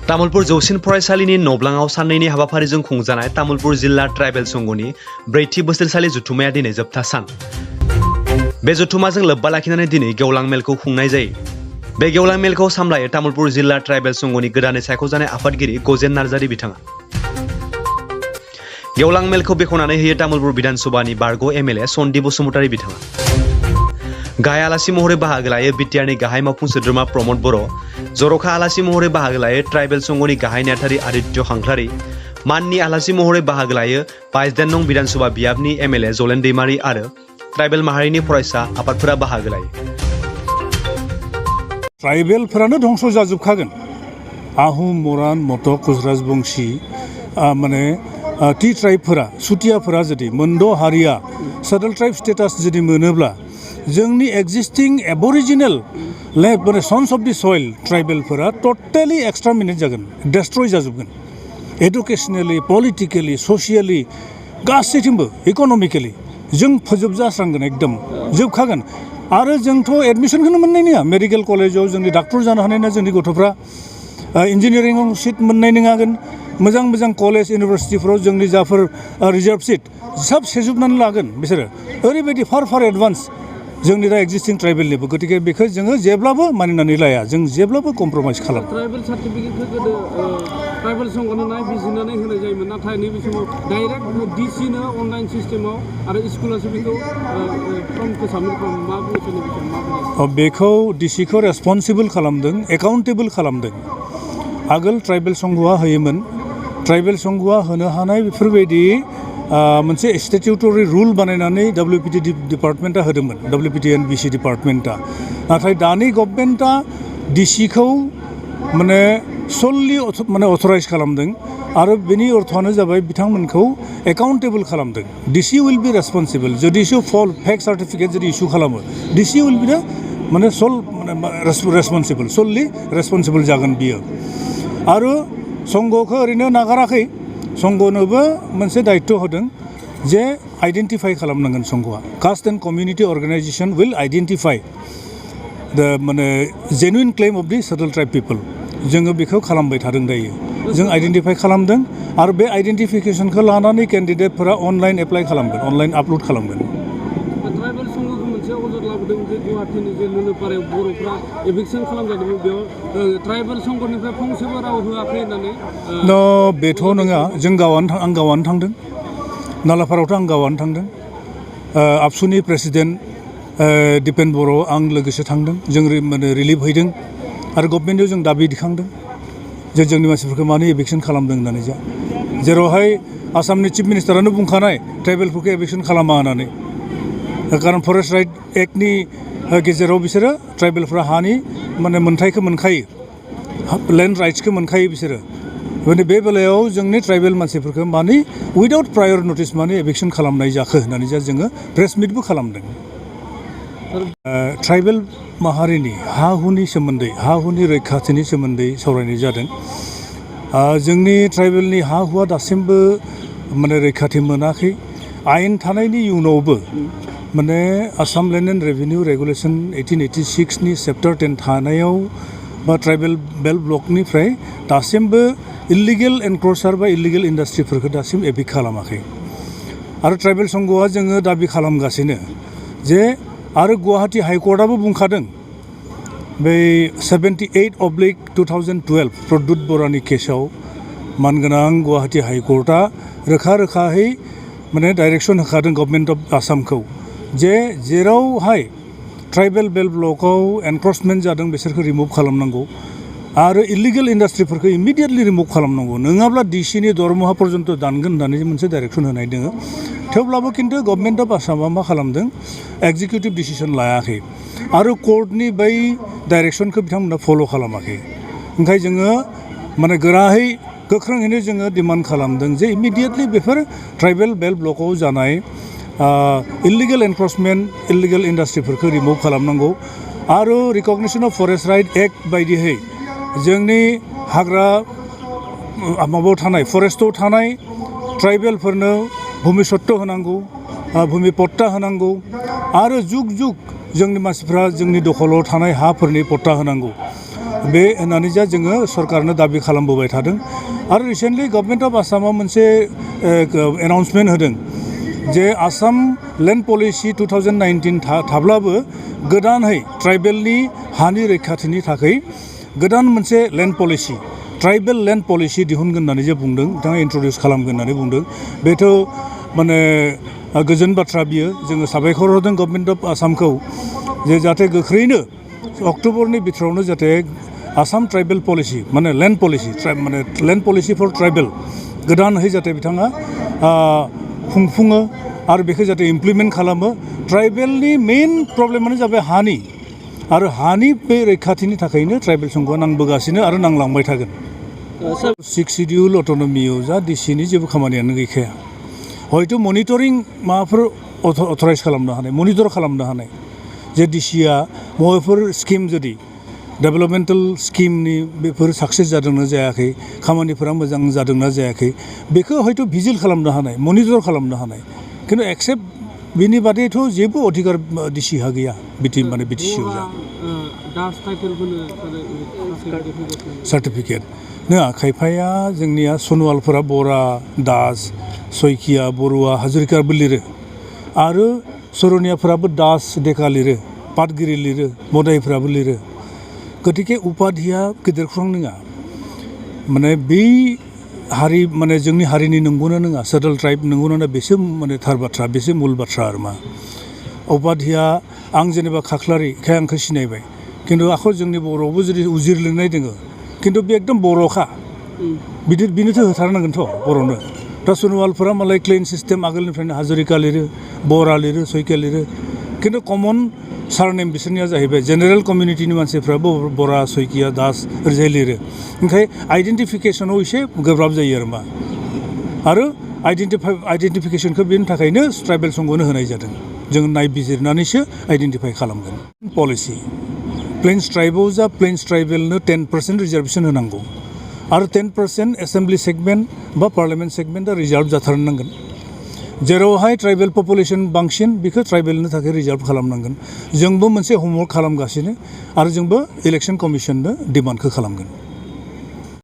तामुलपुर जौसिन फरायसालिनि नब्लाङाव साननैनि हाबाफारिजों खुंजानाय तामुलपुर जिल्ला ट्राइबेल संघनि ब्रैथि बोसोरसालि जथुम्माया दिनै जोबथा सान। बे जथुम्माजों लोब्बा लाखिनानै दिनै गेवलां मेलखौ खुंनाय जायो। बे गेवलां मेलखौ सामलायो तामुलपुर जिल्ला ट्राइबेल संघनि गोदानै सायख'जानाय आफादगिरि गजेन नार्जारी बिथाङा। गेवलां मेलखौ बेखेवनानै होयो तामुलपुर विधानसभानि बारग' एमएलए सन्दीप बसुमतारी बिथाङा। गाहाय आलासि महरै बाहागो लायो बिटिआरनि गाहाय मावफुं सोद्रोमा प्रमद बर', जर'खा आलासि महरै बाहागो लायो ट्राइबेल संघनि गाहाय नेहाथारि आदित्य खांख्लारी, माननि आलासि महरै बाहागो लायो 22 नं विधानसभा बियाबनि एमएलए जलेन दैमारी आरो ट्राइबेल माहारिनि फरायसा आफादफोरा बाहागो लायो। ट्राइबेलफोरानो धंस जाजोबखागोन। आहम, मरान, मटक, राजबंशी माने टी ट्राइबफोरा सुतियाफोरा जुदि मोनद' हारिया सेटल ट्राइब स्टेटास जुदि मोनोब्ला जोंनि एक्जिस्टिं एबरिजिनेल लेब माने सन्स अफ दि सइल ट्राइबेलफोरा टटेलि एक्सट्रामिनेट जागोन, डेस्ट्रय जाजोबगोन। एडुकेसनेलि, पलिटिकेलि, ससियेलि गासैथिंबो इक'नमिकेलि जों फोजोबजास्रांगोन, एकदम जोबखागोन। आरो जोंथ' एडमिसनखौनो मोननाय नङा। मेडिकेल कलेजाव जोंनि डाक्टर जानो हानाय नङा जोंनि गथ'फ्रा, इन्जिनियारिंआव सिट मोननाय नङागोन। मोजां मोजां कलेज इउनिभारसिटिफोराव जोंनि जाफोर रिजार्भ सिट सब सेजोबनानै लागोन बिसोरो। ओरैबायदि फार एडभान्स जोंनि दा एक्जिस्टिं ट्राइबेलनिबो। गतिके बेखौ जोङो जेब्लाबो मानिनानै लाया, जों जेब्लाबो कमप्रमाइज खालामो। ट्राइबेल सार्टिफिकेटखौ गोदो ट्राइबेल संघनो बिजिरनानै होनाय जायोमोन, नाथाय नैबे समाव डाइरेक्ट डिसिनो अनलाइन सिस्टेमाव आरो स्कुलासो बेखौ फर्मखौ साबमिट खालामो। मा बुङो बेखौ डिसिखौ रेसपन्सिबल खालामदों, एकाउन्टेबल खालामदों। आगोल ट्राइबेल संघआ होयोमोन। ट्राइबेल संघआ होनो हानाय बेफोरबायदि मोनसे स्टेटिउटरि रुल बानायनानै WPT डिपार्टमेन्टआ होदोंमोन, WPT एन्ड BC डिपार्टमेन्टआ। नाथाय दानि गभर्नमेन्टआ डिसिखौ माने सल्लि माने अथराइज खालामदों आरो बेनि अर्थआनो जाबाय बिथांमोनखौ एकाउन्टेबल खालामदों। डिसि उइल बि रेसपन्सिबल। जुदि फेक सार्टिफिकेट जुदि इस्यु खालामो, डिसि उइल बि माने रेसपन्सिबल, सल्लि रेसपन्सिबल जागोन बियो। आरो संघखौ ओरैनो नागाराखै, संघनोबो मोनसे दायित्व होदों जे आइडेन्टिफाइ खालामनांगोन संघआ। Caste and community organisation will identify the माने genuine claim of the settle tribe people. जोङो बेखौ खालामबाय थादों दायो। जों आइडेन्टिफाइ खालामदों आरो बे आइडेन्टिफिकेसनखौ लानानै केन्डिडेटफोरा अनलाइन एप्लाइ खालामगोन, अनलाइन आपल'ड खालामगोन। ट्राइबेल संघखौ मोनसे अजद लाबोदों जे गुवाहाटीनि जे लुलुपारायाव बर'फ्रा एभिकसन खालामजादोंमोन, बेयाव ट्राइबेल संघनिफ्राय फंसेबो राव होआखै होननानै। बेथ' नङा। आं गावआनो थांदों। नालापारायावथ' आं गावआनो थांदों। आबसुनि प्रेसिडेन्ट दिपेन बर' आं लोगोसे थांदों। जों माने रिलिफ हैदों आरो गभर्नमेन्टआव जों दाबि दिखांदों जे जोंनि मानसिफोरखौ मानो एभिकसन खालामदों होननानै। जेरावहाय आसामनि चिफ मिनिस्टारानो बुंखानाय ट्राइबेलफोरखौ एभिकसन खालामा होननानै। खारन फरेस्ट राइट एक्टनि गेजेराव बिसोरो ट्राइबेलफ्रा हानि माने मोन्थाइखौ मोनखायो, लेन्ड राइट्सखौ मोनखायो बिसोरो। माने बे बेलायाव जोंनि ट्राइबेल मानसिफोरखौ माने उइदाउट प्रायर नटिस माने एभिकसन खालामनाय जाखो होननानै जोङो प्रेस मिटबो खालामदों। ट्राइबेल माहारिनि हा हुनि सोमोन्दै, हा हुनि रैखाथिनि सोमोन्दै सावरायनाय जादों। जोंनि ट्राइबेलनि हा हुआ दासिमबो माने रैखाथि मोनाखै। आयेन थानायनि उनावबो माने Assam land and revenue regulation 1886 नि चेप्टार 10 थानायाव बा ट्राइबेल बेल्ट ब्लकनिफ्राय दासिमबो इलिगेल एनक्रचार बा इलिगेल इन्डास्ट्रिफोरखौ दासिम एभिक्ट खालामाखै। आरो ट्राइबेल संघआ जोङो दाबि खालामगासिनो जे आरो गुवाहाटी हाइकर्टआबो बुंखादों बै 78/2012 प्रद्युत बरानि केसाव मानगोनां गुवाहाटी हाइकर्टआ रोखा-रोखायै माने डाइरेक्सन होखादों गभर्नमेन्ट अफ आसामखौ जे जेरावहाय ट्राइबेल बेल्ट ब्लकआव एनक्रचमेन्ट जादों बिसोरखौ रिमुभ खालामनांगौ आरो इलिगेल इन्डास्ट्रिफोरखौ इमिडियेटलि रिमुभ खालामनांगौ, नङाब्ला डिसिनि दरमहा पर्यन्त दानगोन होननानै मोनसे डाइरेक्सन होनाय दङ। थेवब्लाबो खिन्थु गभर्नमेन्ट अफ आसामा मा खालामदों, एक्जिकिउटिभ डिसिसन लायाखै आरो कर्टनि बै डाइरेक्सनखौ बिथांमोना फल' खालामाखै। ओंखाय जोङो माने गोराहै गोख्रोङैनो जोङो डिमान्ड खालामदों जे इमिडियेटलि बेफोर ट्राइबेल बेल्ट ब्लकआव जानाय इलिगेल एनक्रचमेन्ट, इलिगेल इन्डास्ट्रिफोरखौ रिमुभ खालामनांगौ आरो रिकगनिसन अफ फरेस्ट राइट एक्ट बायदियै जोंनि हाग्रा माबायाव थानाय, फरेस्टआव थानाय ट्राइबेलफोरनो भुमि सत्व होनांगौ, भुमि पट्टा होनांगौ आरो जुग जुग जोंनि मानसिफ्रा जोंनि दखलाव थानाय हाफोरनि पट्टा होनांगौ। बे होननानै जा जोङो सरकारनो दाबि खालामबोबाय थादों आरो रिसेन्टलि गभर्नमेन्ट अफ आसामाव मोनसे एनाउन्समेन्ट होदों जे आसाम लेन्ड पलिसि 2019 थाब्लाबो गोदानहै ट्राइबेलनि हानि रैखाथिनि थाखाय गोदान मोनसे land policy tribal land policy दिहुनगोन होननानै जे बुंदों बिथाङा इन्ट्रडिउस खालामगोन होननानै बुंदों बेथ' माने गोजोन बाथ्रा बियो जोङो साबायखर होदों गभर्नमेन्ट अफ आसामखौ जे जाहाथे गोख्रैनो अक्ट'बरनि बिथोरावनो जाहाथे आसाम ट्राइबेल पलिसि माने लेन्ड पलिसि फर ट्राइबेल गोदानहै जाहाथे बिथाङा खुंफुङो आरो बेखौ जाहाथे इमप्लिमेन्ट खालामो ट्राइबेलनि मेइन प्रब्लेमानो जाबाय हानि आरो हानि बे रैखाथिनि थाखायनो ट्राइबेल संघआ नांबोगासिनो आरो नांलांबाय थागोन 6 शिडिउल अट'नमियाव जा डिसिनि जेबो खामानियानो गैखाया हयथ' मनिटरिं माबाफोर अथराइज खालामनो हानाय मनिटर खालामनो हानाय जे डिसिया बबेफोर स्किम जुदि डेभेलपमेन्टेल स्किमनि बेफोर साक्सेस जादोंना जायाखै खामानिफोरा मोजां जादोंना जायाखै बेखौ हयथ' भिजिल खालामनो हानाय मनिटर खालामनो हानाय खिन्थु एक्सेप्ट बेनि बादैथ' जेबो अधिकार डिसिहा गैया बिटिसिआव जा सार्टिफिकेट नङा खायफाया जोंनिया सनवालफोरा बरा दास सयकिया बरुवा हाजरिकारबो लिरो आरो सरनियाफोराबो दास डेका लिरो पाटगिरि लिरो मदायफ्राबो लिरो गतिके उपाधिया गेदेरख्रं नङा माने बै हारि माने जोंनि हारिनि नंगौना नङा सेटल ट्राइब नंगौना बेसो माने थार बाथ्रा बेसो मुल बाथ्रा आरो मा उपाधिया आं जेनेबा खाख्लारि खाय आंखौ सिनायबाय खिन्थु आखौ जोंनि बर'आवबो जुदि उजिर लिरनाय दोङो खिन्थु बे एकदम बर'खा बिनोथ' होथारनांगोनथ' बर'नो दा सनवालफोरा मालाय क्लेन सिस्टेम आगोलनिफ्रायनो हाजरिका लिरो बरा लिरो सयकिया लिरो खिन्थु कमन सारनेम बिसोरनिया जाहैबाय जेनेरेल कमिउनिटिनि मानसिफ्राबो बरा सयकिया दास ओरैजाय लिरो ओंखाय आइडेन्टिफिकेसनाव एसे गोब्राब जायो आरो मा आरो आइडेन्टिफिकेसनखौ बेनि थाखायनो ट्राइबेल संघनो होनाय जादों जों नायबिजिरनानैसो आइडेन्टिफाइ खालामगोन पलिसि प्लेन्स ट्राइबआव जा प्लेन्स ट्राइबेलनो 10% रिजार्भेसन होनांगौ आरो 10% एसेम्ब्लि सेगमेन्ट बा पार्लियामेन्ट सेगमेन्टआ रिजार्भ जाथारनांगोन जेरावहाय ट्राइबेल पपुलेसन बांसिन बेखौ ट्राइबेलनि थाखाय रिजार्भ खालामनांगोन जोंबो मोनसे हमवर्क खालामगासिनो आरो जोंबो इलेक्सन कमिसननो डिमान्डखौ खालामगोन